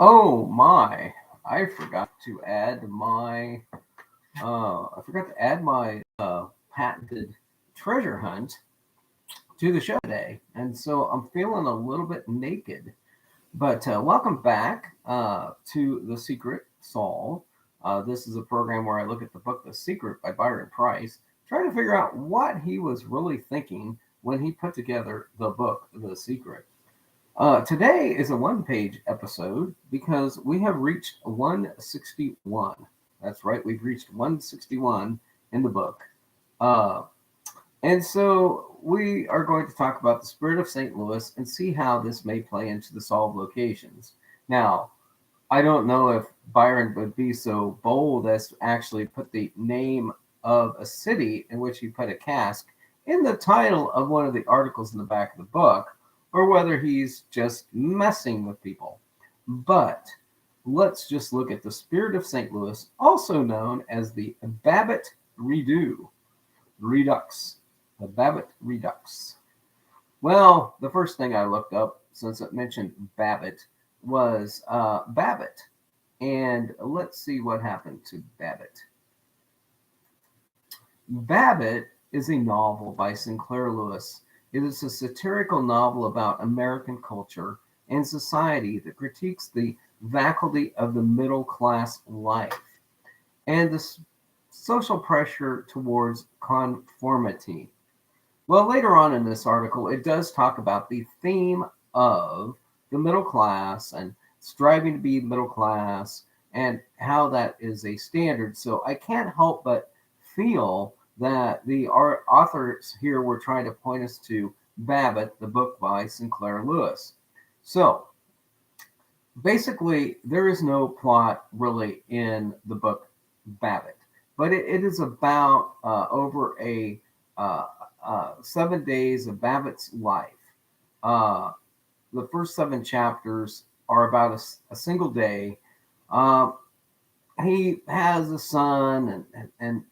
Oh my! I forgot to add my patented treasure hunt to the show today, and so I'm feeling a little bit naked. But welcome back to The Secret Solve. This is a program where I look at the book The Secret by Byron Price, trying to figure out what he was really thinking when he put together the book The Secret. Today is a one-page episode because we have reached 161. That's right, we've reached 161 in the book. Uh, and so we are going to talk about the spirit of St. Louis and see how this may play into the solved locations. Now, I don't know if Byron would be so bold as to actually put the name of a city in which he put a cask in the title of one of the articles in the back of the book, or whether he's just messing with people. But let's just look at the spirit of St. Louis, also known as the Babbitt Redux. The Babbitt Redux. Well, the first thing I looked up, since it mentioned Babbitt, was Babbitt. And let's see what happened to Babbitt. Babbitt is a novel by Sinclair Lewis. It is a satirical novel about American culture and society that critiques the vacuity of the middle class life and the social pressure towards conformity. Well, later on in this article, it does talk about the theme of the middle class and striving to be middle class and how that is a standard. So I can't help but feel that the authors here were trying to point us to Babbitt, the book by Sinclair Lewis. So basically, there is no plot really in the book Babbitt, but it is about over a 7 days of Babbitt's life. Uh, the first seven chapters are about a single day. Uh, he has a son, and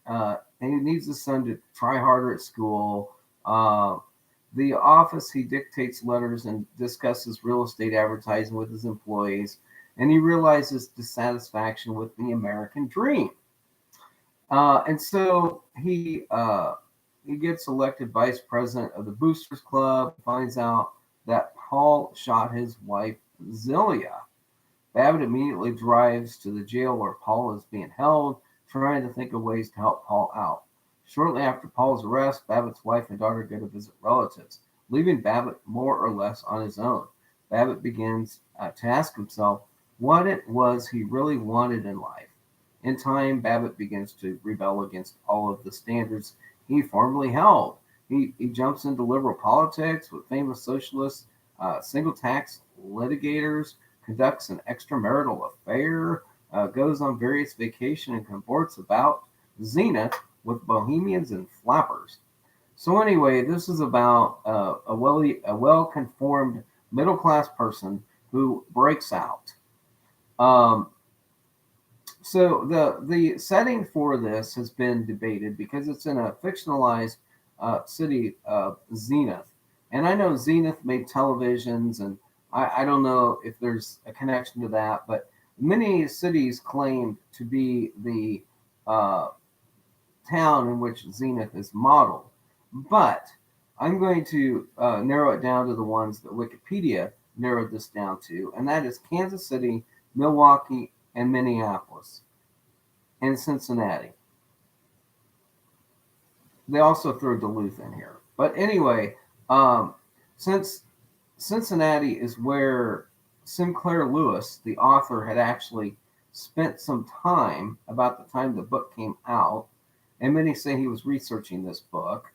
he needs his son to try harder at school. The office, he dictates letters and discusses real estate advertising with his employees, and he realizes dissatisfaction with the American dream. And so he gets elected vice president of the Boosters Club, finds out that Paul shot his wife, Zelia. Babbitt immediately drives to the jail where Paul is being held, trying to think of ways to help Paul out. Shortly after Paul's arrest, Babbitt's wife and daughter go to visit relatives, leaving Babbitt more or less on his own. Babbitt begins to ask himself what it was he really wanted in life. In time, Babbitt begins to rebel against all of the standards he formerly held. He jumps into liberal politics with famous socialists, single tax litigators, conducts an extramarital affair, goes on various vacations, and comports about Zenith with bohemians and flappers. So anyway, this is about a well-conformed middle-class person who breaks out. Um, so the setting for this has been debated because it's in a fictionalized city of Zenith, and I know Zenith made televisions, and I don't know if there's a connection to that, but many cities claim to be the uh, town in which Zenith is modeled. But I'm going to narrow it down to the ones that Wikipedia narrowed this down to, and that is Kansas City, Milwaukee, and Minneapolis, and Cincinnati. They also throw Duluth in here. But anyway, since Cincinnati is where Sinclair Lewis, the author, had actually spent some time about the time the book came out, and many say he was researching this book.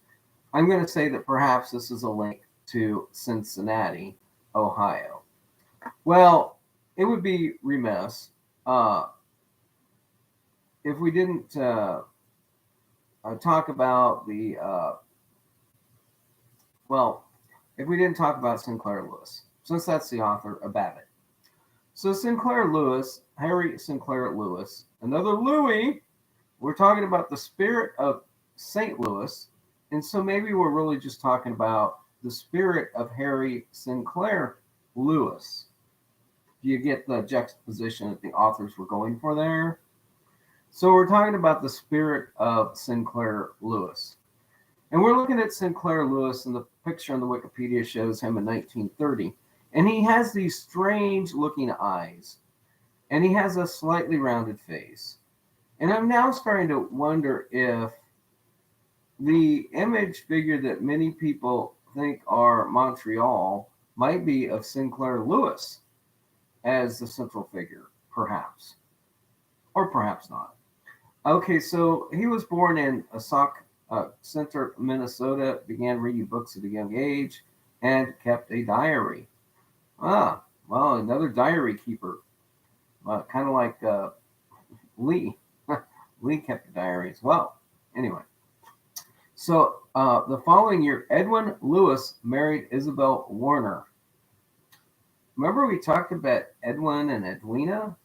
I'm going to say that perhaps this is a link to Cincinnati, Ohio. Well, it would be remiss uh, if we didn't talk about well, if we didn't talk about Sinclair Lewis, since that's the author of Babbitt. So Sinclair Lewis, Harry Sinclair Lewis, another Louis, we're talking about the spirit of St. Louis, and so maybe we're really just talking about the spirit of Harry Sinclair Lewis. Do you get the juxtaposition that the authors were going for there? So we're talking about the spirit of Sinclair Lewis. And we're looking at Sinclair Lewis, and the picture on the Wikipedia shows him in 1930. And he has these strange looking eyes, and he has a slightly rounded face. And I'm now starting to wonder if the image figure that many people think are Montreal might be of Sinclair Lewis as the central figure, perhaps, or perhaps not. Okay, so he was born in Sauk Center, Minnesota, began reading books at a young age, and kept a diary. Ah, well, another diary keeper, kind of like Lee. Lee kept a diary as well. Anyway, so the following year, Edwin Lewis married Isabel Warner. Remember we talked about Edwin and Edwina?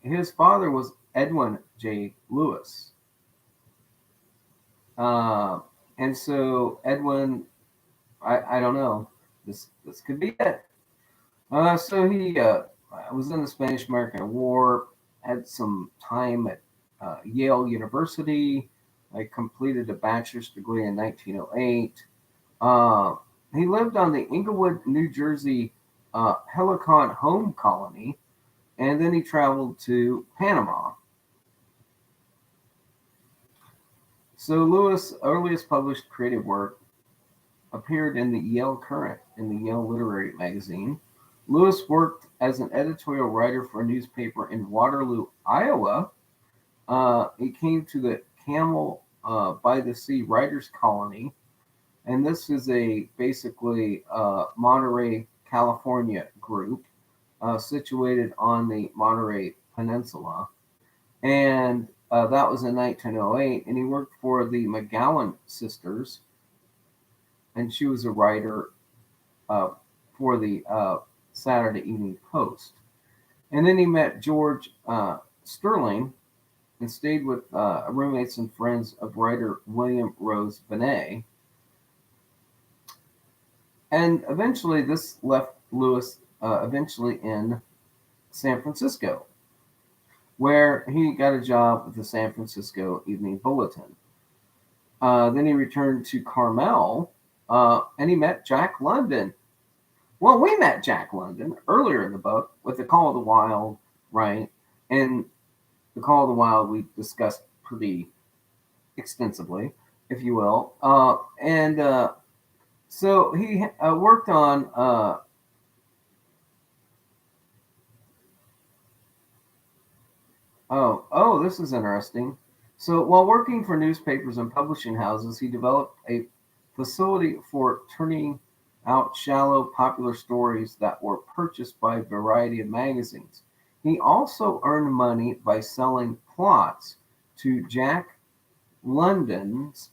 His father was Edwin J. Lewis. And so Edwin, I don't know. This could be it. So he was in the Spanish-American War, had some time at Yale University. I completed a bachelor's degree in 1908. He lived on the Englewood, New Jersey Helicon home colony, and then he traveled to Panama. So Lewis' earliest published creative work appeared in the Yale Current, in the Yale Literary Magazine. Lewis worked as an editorial writer for a newspaper in Waterloo, Iowa. He came to the Camel by the Sea Writers Colony, and this is a basically Monterey, California group situated on the Monterey Peninsula. And that was in 1908, and he worked for the McGowan sisters, and she was a writer for the Saturday Evening Post. And then he met George Sterling and stayed with roommates and friends of writer William Rose Benet. And eventually this left Lewis eventually in San Francisco, where he got a job with the San Francisco Evening Bulletin. Then he returned to Carmel, and he met Jack London. Well, we met Jack London earlier in the book with The Call of the Wild, right? And The Call of the Wild we discussed pretty extensively, if you will. So he worked on this is interesting. So while working for newspapers and publishing houses, he developed a facility for turning out shallow, popular stories that were purchased by a variety of magazines. He also earned money by selling plots to Jack London's,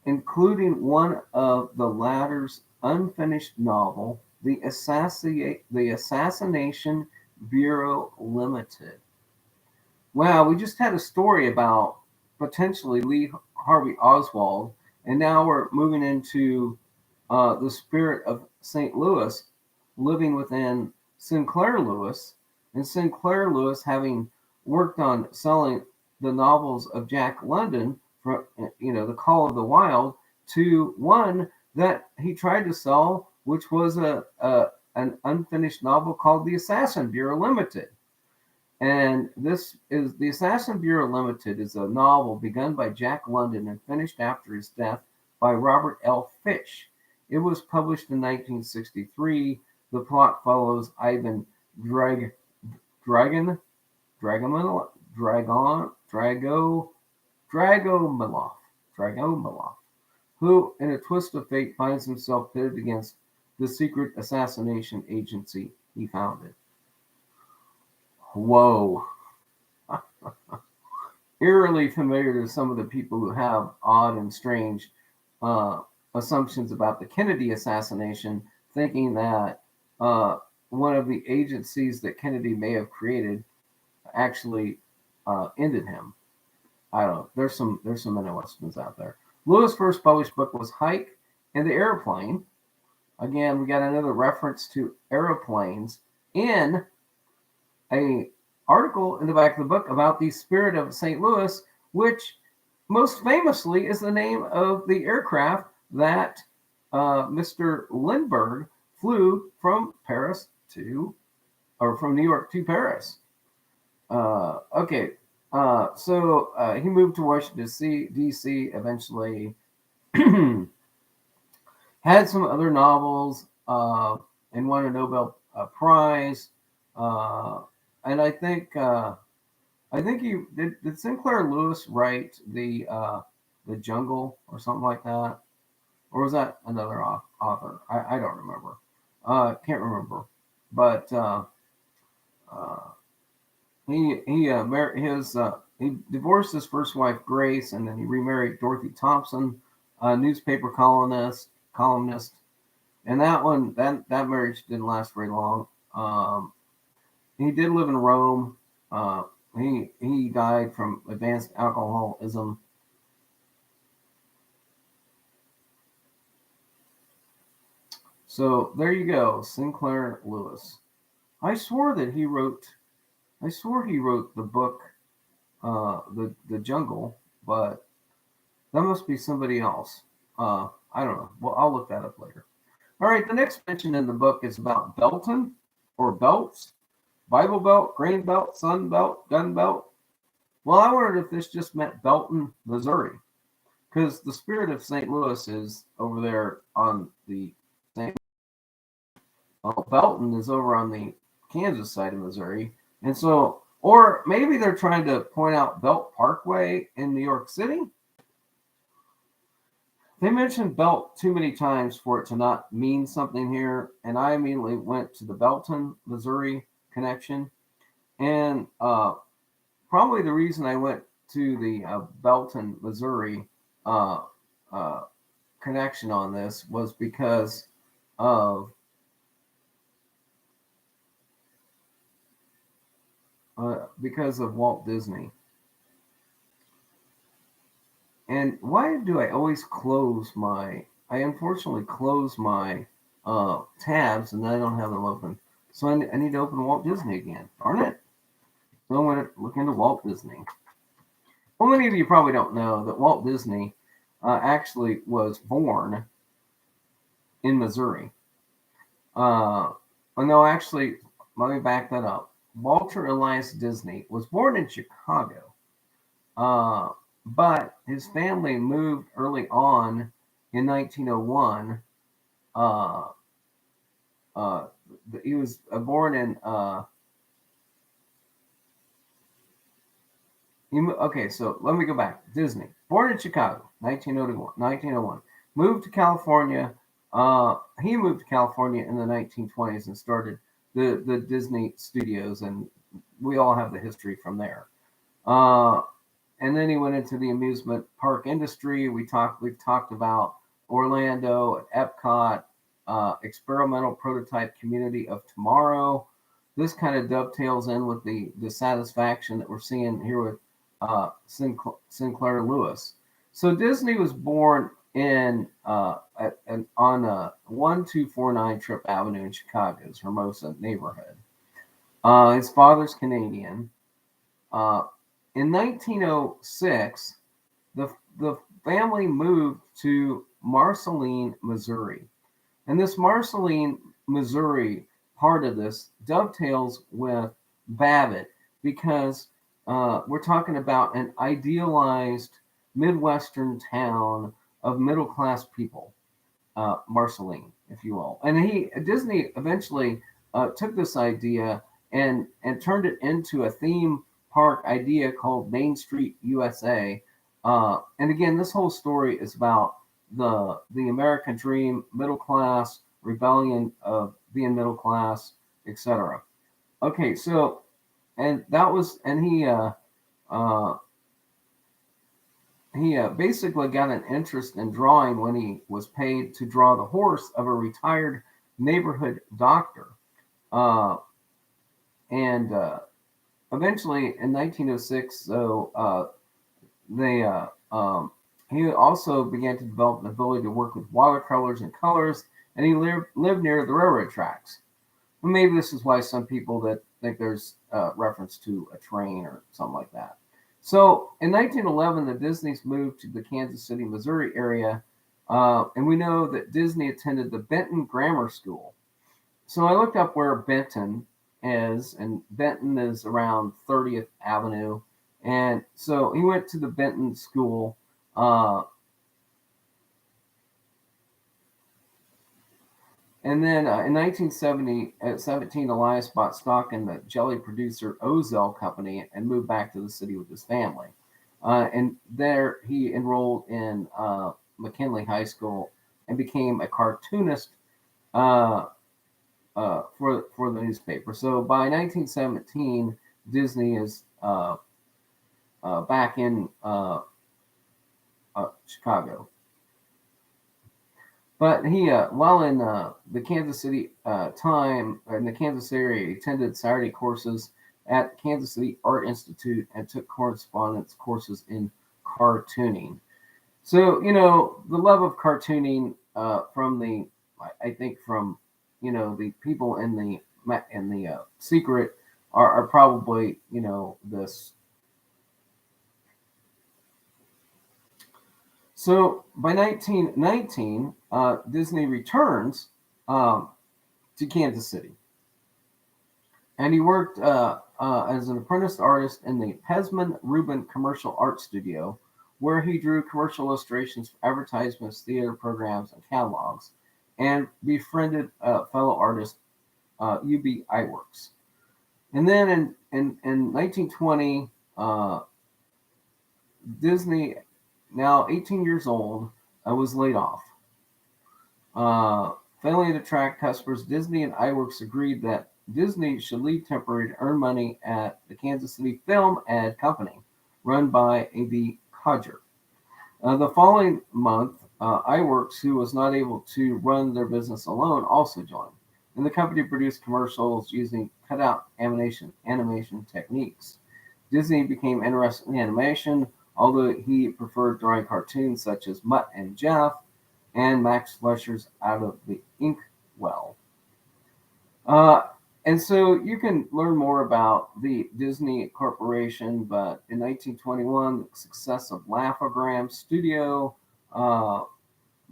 including one of the latter's unfinished novel, The Assassination Bureau Limited. Wow, we just had a story about potentially Lee Harvey Oswald, and now we're moving into the spirit of St. Louis living within Sinclair Lewis, and Sinclair Lewis having worked on selling the novels of Jack London, from The Call of the Wild, to one that he tried to sell, which was an unfinished novel called The Assassin Bureau Limited. And this is The Assassin Bureau Limited is a novel begun by Jack London and finished after his death by Robert L. Fish. It was published in 1963. The plot follows Ivan Dragomilov, who, in a twist of fate, finds himself pitted against the secret assassination agency he founded. Whoa. Eerily familiar to some of the people who have odd and strange assumptions about the Kennedy assassination, thinking that one of the agencies that Kennedy may have created actually ended him. I don't know. There's some interesting out there. Lewis' first published book was Hike and the Airplane. Again, we got another reference to aeroplanes in a article in the back of the book about the Spirit of St. Louis, which most famously is the name of the aircraft that Mr. Lindbergh flew from Paris to, or from New York to Paris. Okay, so he moved to Washington D.C. eventually. Had some other novels and won a Nobel Prize. And I think he did Sinclair Lewis write the Jungle or something like that, or was that another author? I don't remember. Can't remember. But he divorced his first wife Grace, and then he remarried Dorothy Thompson, a newspaper columnist, and that marriage didn't last very long. He did live in Rome. He died from advanced alcoholism. So there you go, Sinclair Lewis. I swore he wrote the book, the Jungle, but that must be somebody else. I don't know. Well, I'll look that up later. All right, the next mention in the book is about Belton or belts, Bible belt, grain belt, sun belt, gun belt. Well, I wondered if this just meant Belton, Missouri, because the Spirit of St. Louis is over there on the same. Well, Belton is over on the Kansas side of Missouri, and so, or maybe they're trying to point out Belt Parkway in New York City. They mentioned belt too many times for it to not mean something here, and I immediately went to the Belton, Missouri connection. And probably the reason I went to the Belton, Missouri connection on this was because of Walt Disney. And why do I always I unfortunately close my tabs and I don't have them open. So I need to open Walt Disney again. Darn it. So I'm going to look into Walt Disney. Well, many of you probably don't know that Walt Disney actually was born in Missouri. No, actually, let me back that up. Walter Elias Disney was born in Chicago. But his family moved early on in 1901. He was born in. Okay, so let me go back. Disney, born in Chicago, 1901. Moved to California. He moved to California in the 1920s and started the Disney Studios, and we all have the history from there. And then he went into the amusement park industry. We've talked about Orlando, Epcot, experimental prototype community of tomorrow. This kind of dovetails in with the satisfaction that we're seeing here with Sinclair Lewis. So Disney was born on 1249 Trip Avenue in Chicago's Hermosa neighborhood. His father's Canadian. In 1906, the family moved to Marceline, Missouri. And this Marceline, Missouri part of this dovetails with Babbitt because we're talking about an idealized Midwestern town of middle-class people, Marceline, if you will. And Disney eventually took this idea and turned it into a theme park idea called Main Street USA. And again, this whole story is about the American dream, middle class, rebellion of being middle class, etc. Okay, so and that was and he basically got an interest in drawing when he was paid to draw the horse of a retired neighborhood doctor. And eventually in 1906, so he also began to develop an ability to work with watercolors and colors and he lived near the railroad tracks. Well, maybe this is why some people that think there's reference to a train or something like that. So in 1911, the Disneys moved to the Kansas City, Missouri area, and we know that Disney attended the Benton Grammar School. So I looked up where Benton is, and Benton is around 30th Avenue. And so he went to the Benton School. And then in 1970, at 17, Elias bought stock in the jelly producer Ozell Company and moved back to the city with his family. And there he enrolled in McKinley High School and became a cartoonist uh, for the newspaper. So by 1917, Disney is back in Chicago. But he, while in the Kansas City in the Kansas area, he attended Saturday courses at Kansas City Art Institute and took correspondence courses in cartooning. So, the love of cartooning from I think from, the people in the secret are probably, this. So by 1919, Disney returns to Kansas City, and he worked as an apprentice artist in the Pesman Rubin Commercial Art Studio, where he drew commercial illustrations for advertisements, theater programs, and catalogs, and befriended fellow artist UB Iwerks. And then in 1920, Disney, now 18 years old, was laid off. Failing to attract customers, Disney and Iwerks agreed that Disney should leave temporarily to earn money at the Kansas City Film Ad Company, run by A.B. Codger. The following month, Iwerks, who was not able to run their business alone, also joined. And the company produced commercials using cutout animation techniques. Disney became interested in animation, although he preferred drawing cartoons such as Mutt and Jeff and Max Fleischer's Out of the Ink Well. And so you can learn more about the Disney Corporation, but in 1921, the success of Laugh-O-Gram Studio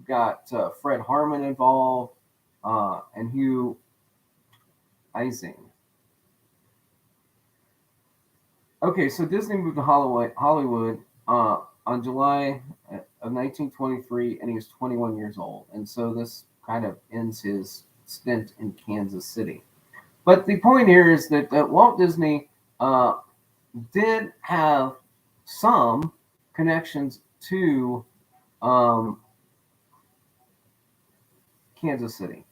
got Fred Harmon involved and Hugh Ising. Okay, so Disney moved to Hollywood on July of 1923, and he was 21 years old. And so this kind of ends his stint in Kansas City. But the point here is that Walt Disney did have some connections to Kansas City.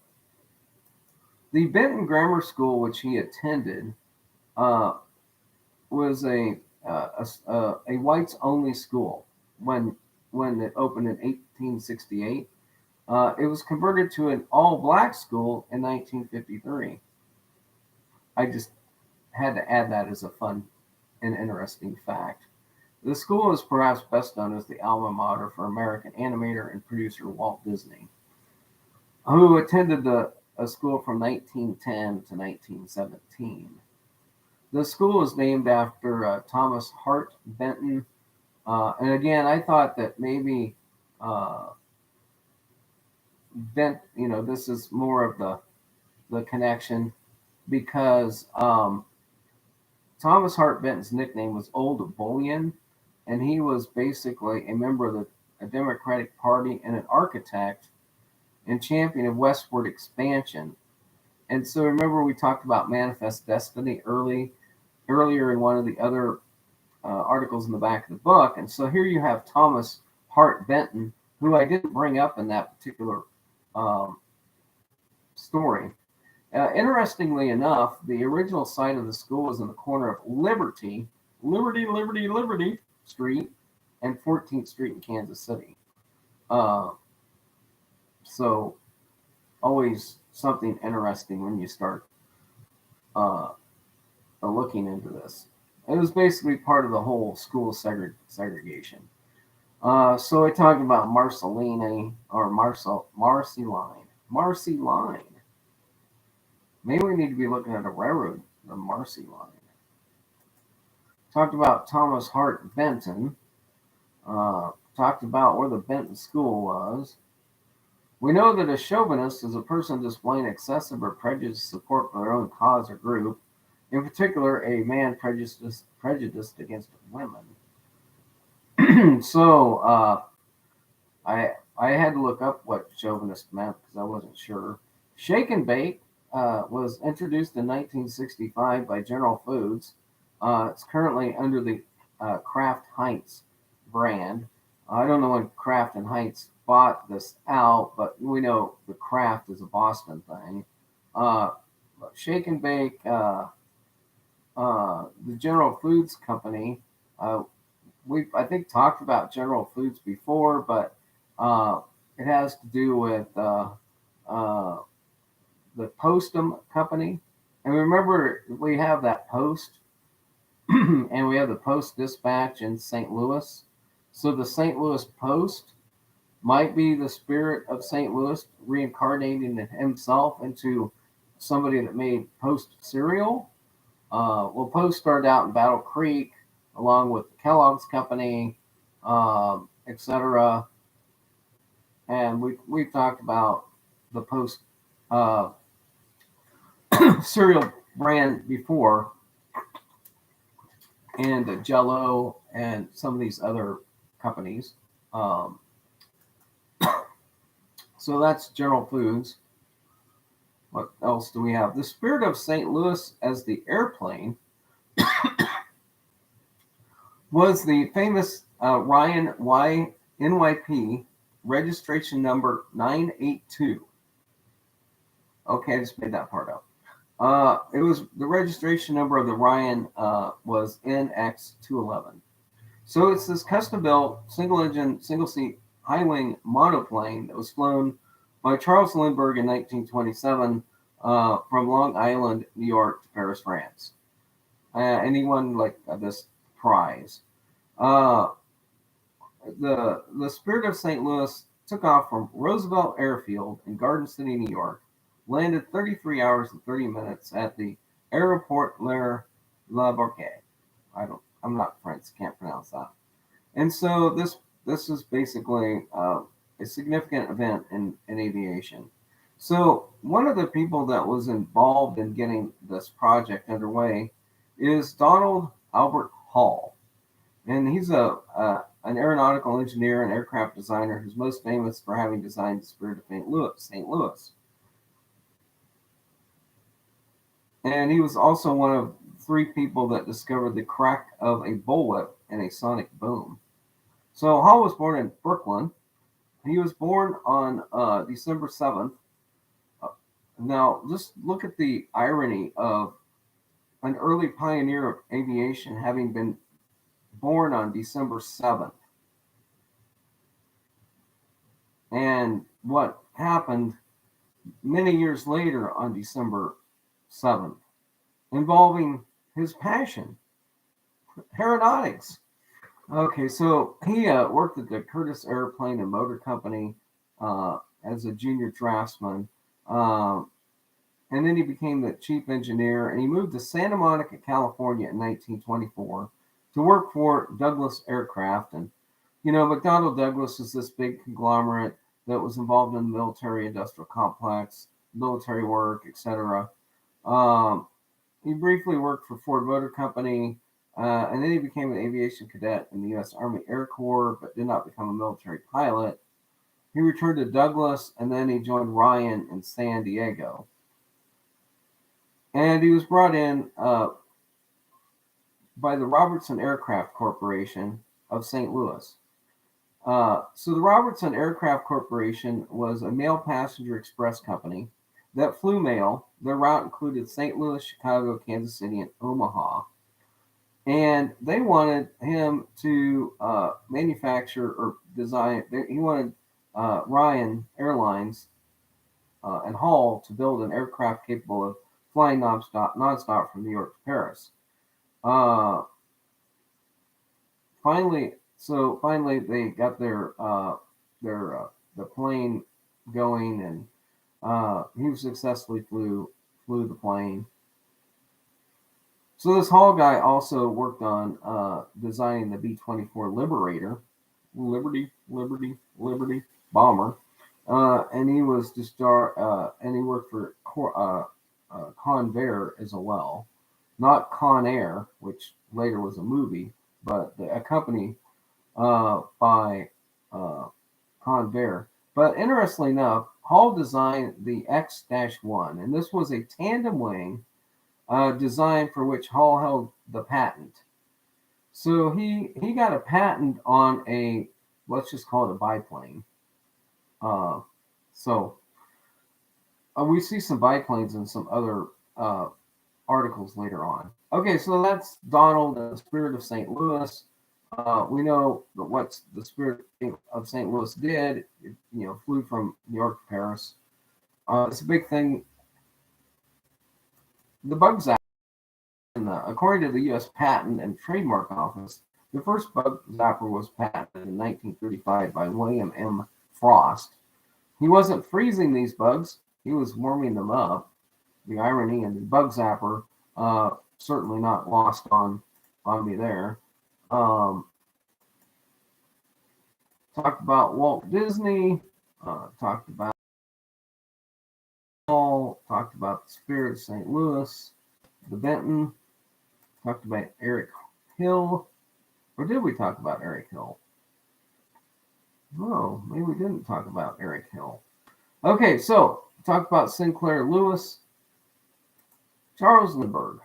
The Benton Grammar School, which he attended, was a whites-only school when it opened in 1868. It was converted to an all-black school in 1953. I just had to add that as a fun and interesting fact. The school is perhaps best known as the alma mater for American animator and producer Walt Disney, who attended a school from 1910 to 1917. The school is named after Thomas Hart Benton. And again, I thought that maybe this is more of the connection because Thomas Hart Benton's nickname was Old Bullion, and he was basically a member of the Democratic Party and an architect and champion of westward expansion. And so remember we talked about Manifest Destiny earlier in one of the other articles in the back of the book. And so here you have Thomas Hart Benton, who I didn't bring up in that particular story. Interestingly enough, the original site of the school is in the corner of Liberty Street and 14th Street in Kansas City. So always something interesting when you start looking into this. It was basically part of the whole school segregation. So I talked about Marceline or Marcy Line. Marcy Line. Maybe we need to be looking at a railroad, the Marcy Line. Talked about Thomas Hart Benton. Talked about where the Benton School was. We know that a chauvinist is a person displaying excessive or prejudiced support for their own cause or group, in particular, a man prejudiced against women. So I had to look up what chauvinist meant because I wasn't sure. Shake and Bake was introduced in 1965 by General Foods. It's currently under the Kraft Heinz brand. I don't know when Kraft and Heinz bought this out, but we know the Kraft is a Boston thing. Uh, Shake and Bake, the General Foods Company. We've I think talked about General Foods before, but it has to do with uh, the Postum Company. And remember, we have that Post, and we have the Post Dispatch in St. Louis. So the St. Louis Post might be the spirit of St. Louis reincarnating himself into somebody that made Post cereal. Well, Post started out in Battle Creek along with the Kellogg's Company, etc. And we've talked about the Post uh, cereal brand before, and Jello and some of these other companies. Um, so that's General Foods. What else do we have? The Spirit of St. Louis as the airplane was the famous Ryan NYP registration number 982. Okay, I just made that part up. It was the registration number of the Ryan was NX211. So it's this custom-built, single-engine, single-seat, high-wing monoplane that was flown by Charles Lindbergh in 1927 from Long Island, New York to Paris, France. And he won like this prize. Uh, the Spirit of St. Louis took off from Roosevelt Airfield in Garden City, New York, landed 33 hours and 30 minutes at the Aéroport La Barque. I'm not French, can't pronounce that. And so this is basically a significant event in aviation. So one of the people that was involved in getting this project underway is Donald Albert Hall, and he's an aeronautical engineer and aircraft designer who's most famous for having designed the Spirit of St. Louis. And he was also one of three people that discovered the crack of a bullwhip and a sonic boom. So Hall was born in Brooklyn. He was born on December 7th. Now, just look at the irony of an early pioneer of aviation having been born on December 7th. And what happened many years later on December 7th, involving his passion, aeronautics. Okay, so he worked at the Curtiss Airplane and Motor Company as a junior draftsman. And then he became the chief engineer, and he moved to Santa Monica, California in 1924 to work for Douglas Aircraft. And, McDonnell Douglas is this big conglomerate that was involved in the military industrial complex, military work, etc. He briefly worked for Ford Motor Company, and then he became an aviation cadet in the U.S. Army Air Corps, but did not become a military pilot. He returned to Douglas, and then he joined Ryan in San Diego. And he was brought in by the Robertson Aircraft Corporation of St. Louis. So the Robertson Aircraft Corporation was a mail passenger express company that flew mail. Their route included St. Louis, Chicago, Kansas City, and Omaha. And they wanted him to manufacture or design, he wanted Ryan Airlines and Hall to build an aircraft capable of flying nonstop from New York to Paris. Finally, they got the plane going, and He successfully flew the plane. So this Hall guy also worked on designing the B-24 Liberator, Liberty bomber, and he was and he worked for Convair as well, not Con Air, which later was a movie, but a company by Convair. But interestingly enough, Hall designed the X-1, and this was a tandem wing design for which Hall held the patent. So he got a patent on a, let's just call it a biplane. Uh, so we see some biplanes in some other articles later on. Okay, so that's Donald and the Spirit of St. Louis. We know that what the Spirit of St. Louis did. It, flew from New York to Paris. It's a big thing. The bug zapper, according to the U.S. Patent and Trademark Office, the first bug zapper was patented in 1935 by William M. Frost. He wasn't freezing these bugs; he was warming them up. The irony in the bug zapper, certainly not lost on me there. Talked about Walt Disney, talked about Paul, talked about the Spirit of St. Louis, the Benton, talked about Eric Hill. Or did we talk about Eric Hill? No, maybe we didn't talk about Eric Hill. Okay, so talked about Sinclair Lewis, Charles Lindbergh.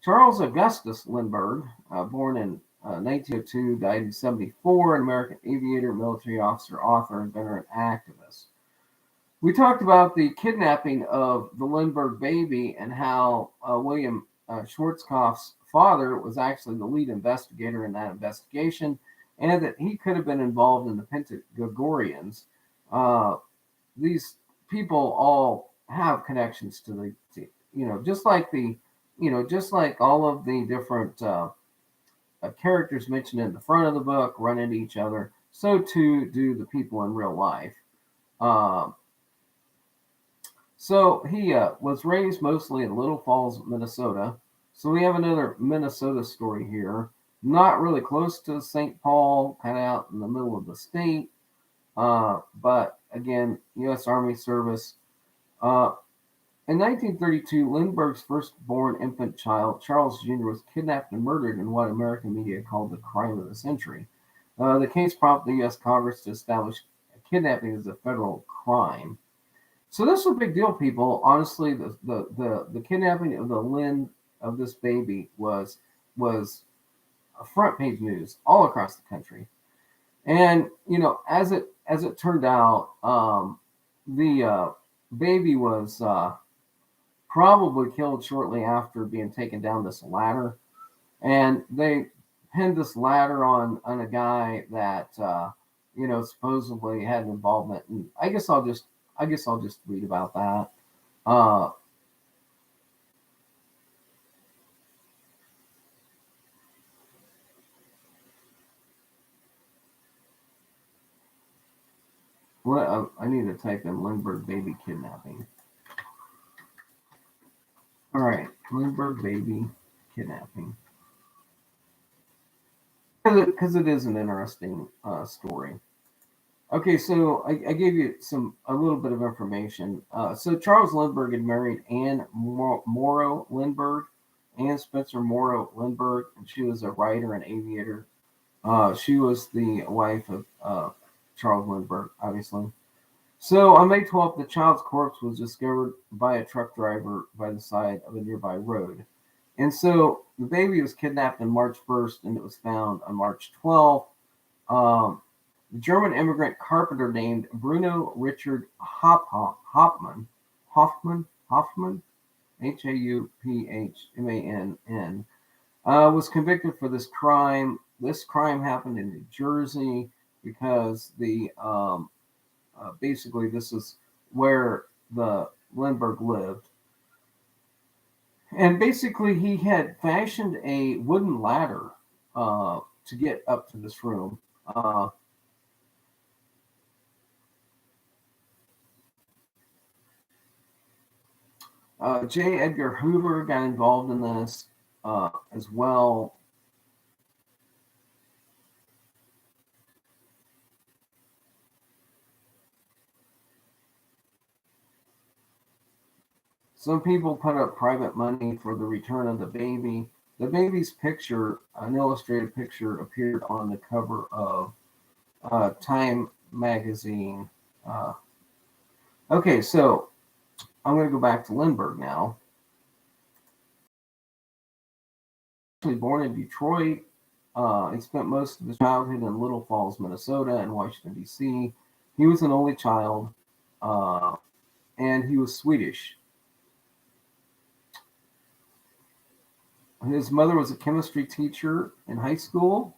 Charles Augustus Lindbergh, born in 1902, died in 1974, an American aviator, military officer, author, and veteran activist. We talked about the kidnapping of the Lindbergh baby and how William Schwarzkopf's father was actually the lead investigator in that investigation, and that he could have been involved in the Pentagorians. These people all have connections to just like just like all of the different characters mentioned in the front of the book run into each other, so too do the people in real life. So he was raised mostly in Little Falls, Minnesota. So we have another Minnesota story here. Not really close to St. Paul, kind of out in the middle of the state. But again, U.S. Army service. In 1932, Lindbergh's firstborn infant child, Charles Jr., was kidnapped and murdered in what American media called the crime of the century. The case prompted the U.S. Congress to establish kidnapping as a federal crime. So this was a big deal, people. Honestly, the kidnapping of this baby was front page news all across the country. And as it turned out, the baby was probably killed shortly after being taken down this ladder, and they pinned this ladder on a guy that supposedly had an involvement. And I guess I'll just read about that. I need to type in Lindbergh baby kidnapping. All right, Lindbergh baby kidnapping. Because it is an interesting story. Okay, so I gave you a little bit of information. So Charles Lindbergh had married Anne Morrow Lindbergh, Anne Spencer Morrow Lindbergh, and she was a writer and aviator. She was the wife of Charles Lindbergh, obviously. So on May 12th, the child's corpse was discovered by a truck driver by the side of a nearby road. And so the baby was kidnapped on March 1st, and it was found on March 12th. The German immigrant carpenter named Bruno Richard Hoffman, Hauphmann, was convicted for this crime. This crime happened in New Jersey because basically this is where the Lindbergh lived. And basically he had fashioned a wooden ladder to get up to this room. J. Edgar Hoover got involved in this as well. Some people put up private money for the return of the baby. The baby's picture, an illustrated picture, appeared on the cover of Time magazine. Uh, okay, so I'm going to go back to Lindbergh now. Actually born in Detroit. He spent most of his childhood in Little Falls, Minnesota, and Washington, D.C. He was an only child, uh, and he was Swedish. His mother was a chemistry teacher in high school.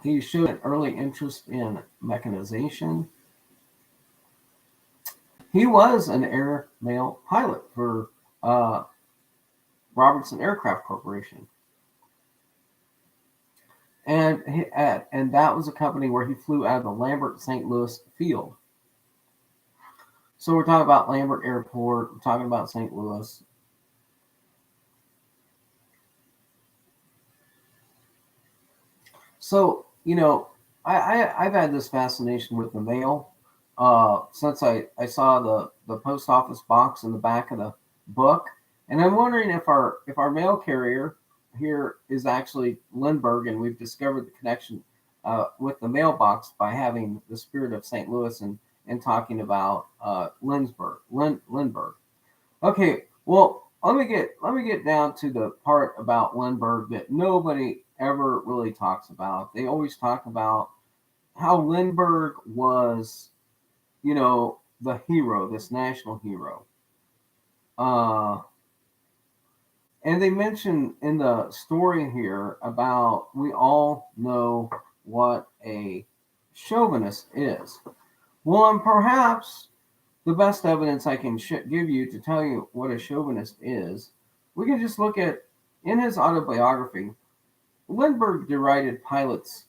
He showed an early interest in mechanization. He was an airmail pilot for Robertson Aircraft Corporation. And that was a company where he flew out of the Lambert St. Louis field. So we're talking about Lambert Airport, we're talking about St. Louis. So, I've had this fascination with the mail since I saw the post office box in the back of the book. And I'm wondering if our mail carrier here is actually Lindbergh, and we've discovered the connection with the mailbox by having the spirit of St. Louis and talking about Lindbergh. Okay, well, let me get down to the part about Lindbergh that nobody ever really talks about. They always talk about how Lindbergh was, the hero, this national hero. Uh, and they mention in the story here about we all know what a chauvinist is. Well, and perhaps the best evidence I can give you to tell you what a chauvinist is, we can just look at in his autobiography. Lindbergh derided pilots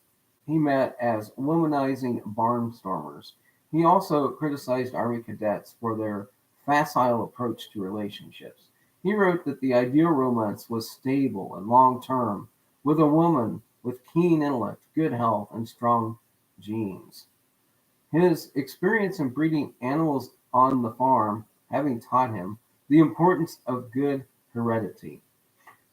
he met as womanizing barnstormers. He also criticized Army cadets for their facile approach to relationships. He wrote that the ideal romance was stable and long term, with a woman with keen intellect, good health, and strong genes. His experience in breeding animals on the farm having taught him the importance of good heredity.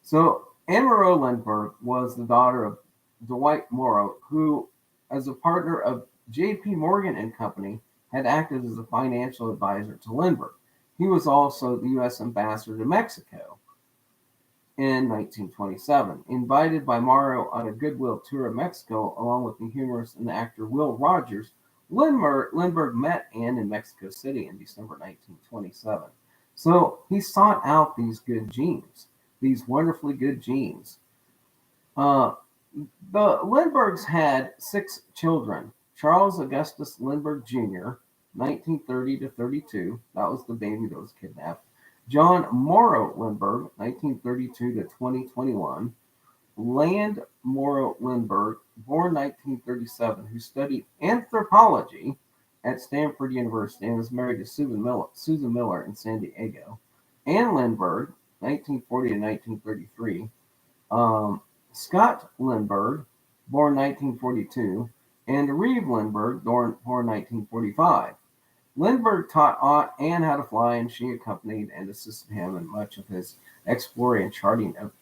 So Anne Morrow Lindbergh was the daughter of Dwight Morrow, who, as a partner of J.P. Morgan and Company, had acted as a financial advisor to Lindbergh. He was also the U.S. ambassador to Mexico in 1927, invited by Morrow on a goodwill tour of Mexico, along with the humorist and actor Will Rogers. Lindbergh met Anne in Mexico City in December 1927. So he sought out these good genes, these wonderfully good genes. Uh, the Lindberghs had 6 children. Charles Augustus Lindbergh Jr., 1930 to 32, that was the baby that was kidnapped. John Morrow Lindbergh, 1932 to 2021. Land Morrow Lindbergh, born 1937, who studied anthropology at Stanford University and was married to Susan Miller in San Diego. Anne Lindbergh, 1940 to 1933. Scott Lindbergh, born 1942, and Reeve Lindbergh, born 1945. Lindbergh taught Anne how to fly, and she accompanied and assisted him in much of his exploring and charting of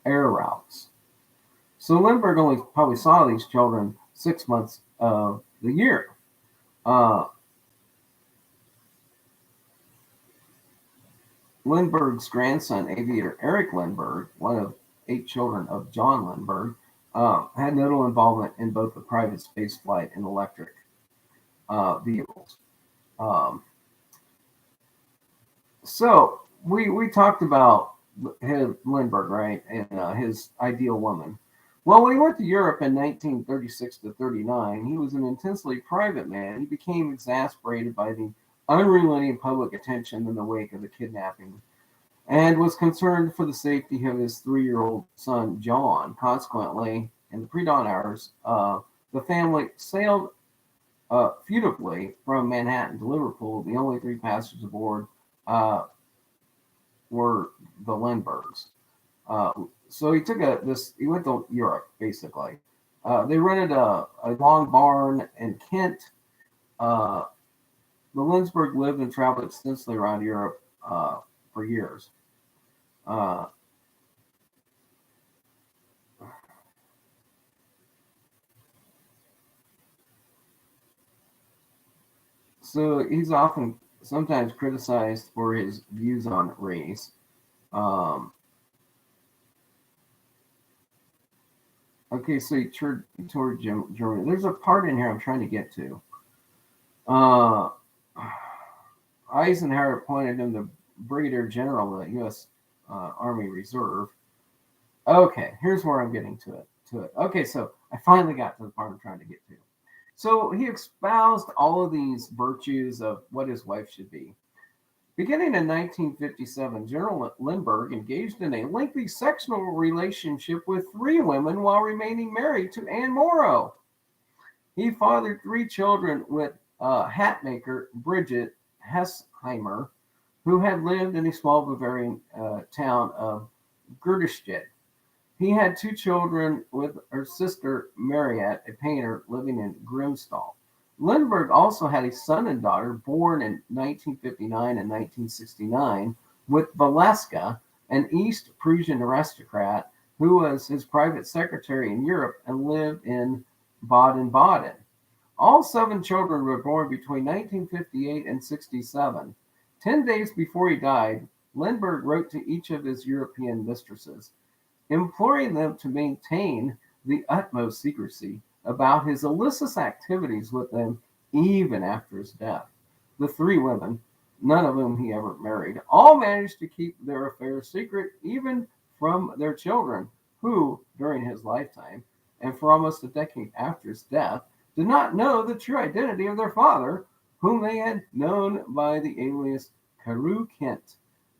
air routes. So Lindbergh only probably saw these children 6 months of the year. Lindbergh's grandson, aviator Eric Lindbergh, one of 8 children of John Lindbergh, had notable involvement in both the private space flight and electric vehicles. Um, so we talked about Lindbergh, right, and his ideal woman. Well, when he went to Europe in 1936 to 39, he was an intensely private man. He became exasperated by the unrelenting public attention in the wake of the kidnapping and was concerned for the safety of his 3-year-old son, John. Consequently, in the pre dawn hours, the family sailed Fugitives from Manhattan to Liverpool, the only three passengers aboard uh, were the Lindberghs. Uh, so he went to Europe, basically. They rented a long barn in Kent. Uh, the Lindbergh lived and traveled extensively around Europe for years. Uh, so he's often sometimes criticized for his views on race. Um, okay, so he toured Germany. There's a part in here I'm trying to get to. Uh, Eisenhower appointed him the brigadier general of the U.S. Army Reserve. Okay, here's where I'm getting to it. Okay, so I finally got to the part I'm trying to get to. So he espoused all of these virtues of what his wife should be. Beginning in 1957, General Lindbergh engaged in a lengthy sexual relationship with three women while remaining married to Anne Morrow. He fathered three children with hat maker Bridget Hessheimer, who had lived in a small Bavarian town of Gerdestedt. He had two children with her sister Mariette, a painter living in Grimstall. Lindbergh also had a son and daughter born in 1959 and 1969 with Valeska, an East Prussian aristocrat who was his private secretary in Europe and lived in Baden-Baden. All seven children were born between 1958 and 67. 10 days before he died, Lindbergh wrote to each of his European mistresses, imploring them to maintain the utmost secrecy about his illicit activities with them even after his death. The three women, none of whom he ever married, all managed to keep their affairs secret even from their children, who, during his lifetime, and for almost a decade after his death, did not know the true identity of their father, whom they had known by the alias Carew Kent,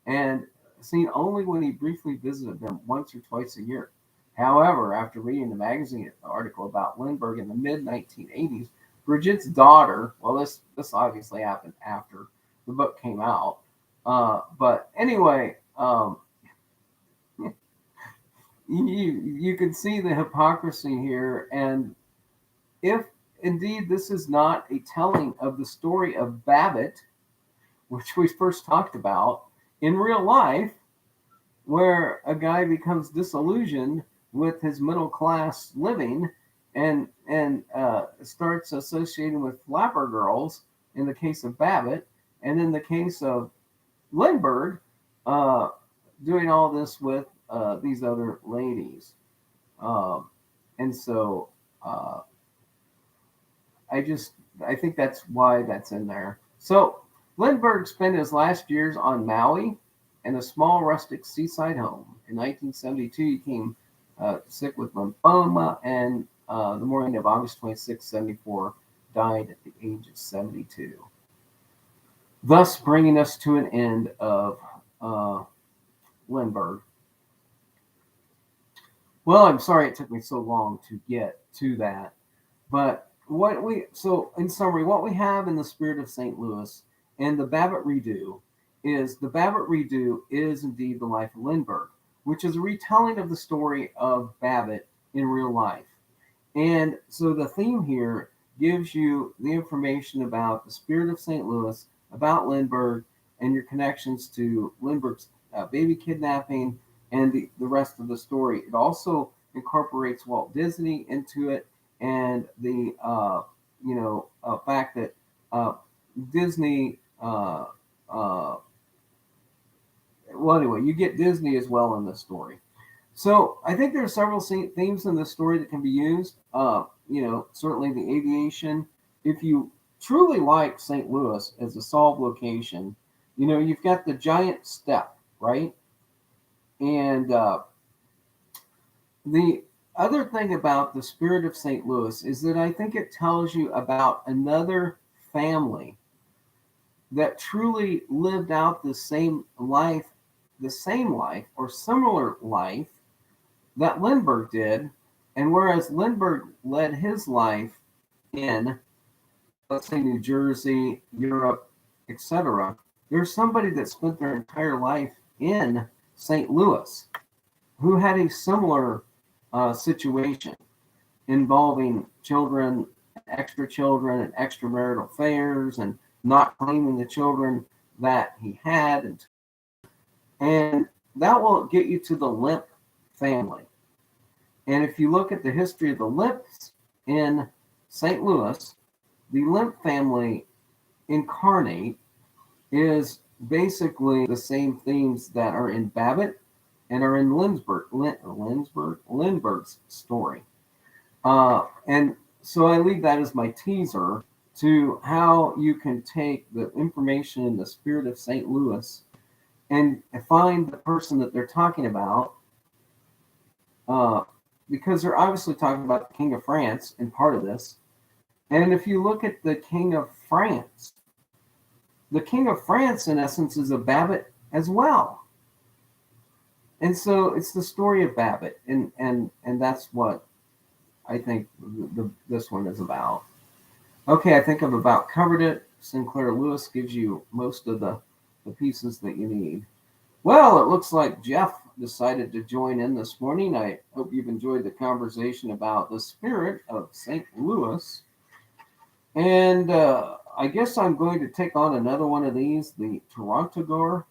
and seen only when he briefly visited them once or twice a year. However, after reading the magazine article about Lindbergh in the mid 1980s, Bridget's daughter, well, this obviously happened after the book came out, but anyway, you can see the hypocrisy here, and if indeed this is not a telling of the story of Babbitt, which we first talked about in real life, where a guy becomes disillusioned with his middle class living and starts associating with flapper girls in the case of Babbitt, and in the case of Lindbergh, uh, doing all this with these other ladies. Um, and so uh, I think that's why that's in there. So Lindbergh spent his last years on Maui in a small rustic seaside home. In 1972, he came sick with lymphoma, and the morning of August 26, 1974, died at the age of 72. Thus, bringing us to an end of Lindbergh. Well, I'm sorry it took me so long to get to that, but in summary, what we have in the Spirit of St. Louis and the Babbitt Redo is indeed the life of Lindbergh, which is a retelling of the story of Babbitt in real life. And so the theme here gives you the information about the Spirit of St. Louis, about Lindbergh, and your connections to Lindbergh's baby kidnapping and the rest of the story. It also incorporates Walt Disney into it, and the fact that Disney well, anyway, you get Disney as well in this story. So I think there are several themes in this story that can be used. Certainly the aviation. If you truly like St. Louis as a solved location, you've got the giant step, right? And the other thing about the Spirit of St. Louis is that I think it tells you about another family that truly lived out the same life or similar life that Lindbergh did. And whereas Lindbergh led his life in let's say New Jersey, Europe, etc. There's somebody that spent their entire life in St. Louis who had a similar situation involving children, extra children, and extramarital affairs, and not claiming the children that he had, and that will get you to the Limp family. And if you look at the history of the Limps in St. Louis, the Limp family incarnate is basically the same themes that are in Babbitt and are in Lindbergh's story. And so I leave that as my teaser to how you can take the information in the spirit of St. Louis and find the person that they're talking about, because they're obviously talking about the King of France in part of this. And if you look at the King of France, in essence, is a Babbitt as well. And so it's the story of Babbitt, and that's what I think this one is about. Okay, I think I've about covered it. Sinclair Lewis gives you most of the pieces that you need. Well, it looks like Jeff decided to join in this morning. I hope you've enjoyed the conversation about the spirit of St. Louis. And I guess I'm going to take on another one of these, the Trontogur,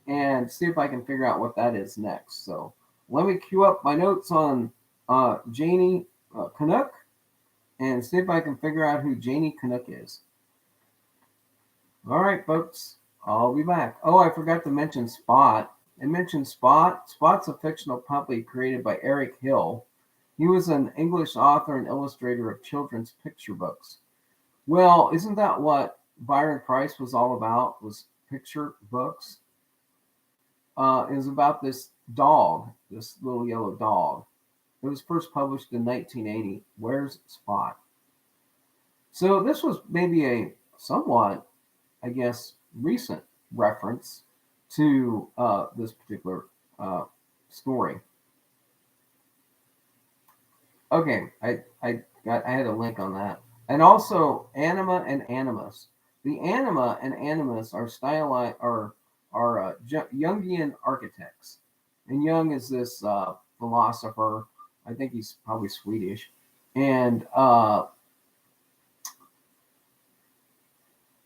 and see if I can figure out what that is next. So let me queue up my notes on Janie Canuck and see if I can figure out who Janie Canuck is. All right, folks, I'll be back. Oh, I forgot to mention Spot. I mentioned Spot. Spot's a fictional puppy created by Eric Hill. He was an English author and illustrator of children's picture books. Well, isn't that what Byron Price was all about, was picture books? It was about this dog, this little yellow dog. It was first published in 1980. Where's Spot? So this was maybe a somewhat, I guess, recent reference to this particular story. Okay, I had a link on that. And also Anima and Animus. The Anima and Animus are stylized, are Jungian architects. And Jung is this philosopher. I think he's probably Swedish. And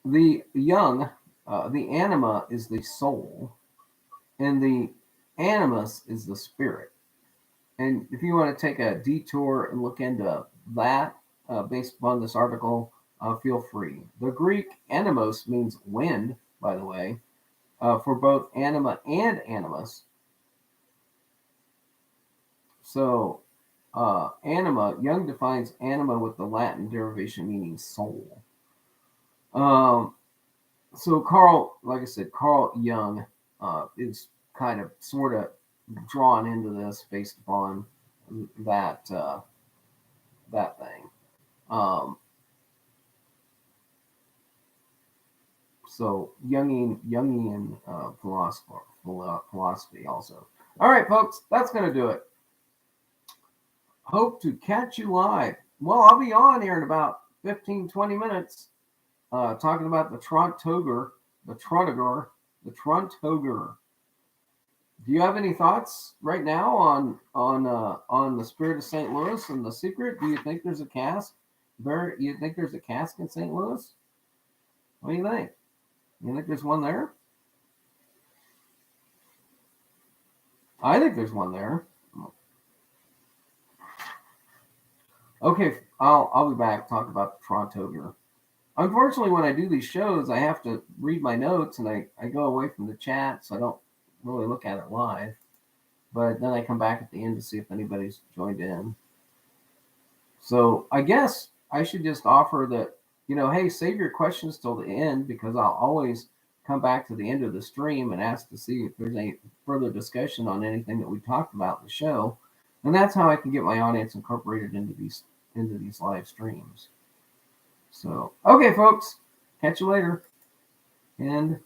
the Jung, the Anima is the soul, and the Animus is the spirit. And if you want to take a detour and look into that based upon this article, feel free. The Greek animos means wind, by the way, for both anima and animus. So anima, Jung defines anima with the Latin derivation meaning soul. So Carl, like I said, Carl Jung is kind of sort of drawn into this based upon that that thing. So Jungian philosophy also. All right, folks, that's going to do it. Hope to catch you live. Well, I'll be on here in about 15, 20 minutes talking about the Trontogur. Do you have any thoughts right now on the spirit of St. Louis and the secret? Do you think there's a cask? You think there's a cask in St. Louis? What do you think? You think there's one there? I think there's one there. Okay, I'll be back talk about the Trontogur. Unfortunately, when I do these shows, I have to read my notes and I go away from the chat, so I don't really look at it live. But then I come back at the end to see if anybody's joined in. So I guess I should just offer that, hey, save your questions till the end, because I'll always come back to the end of the stream and ask to see if there's any further discussion on anything that we talked about in the show. And that's how I can get my audience incorporated into these live streams. So, okay, folks, catch you later. End.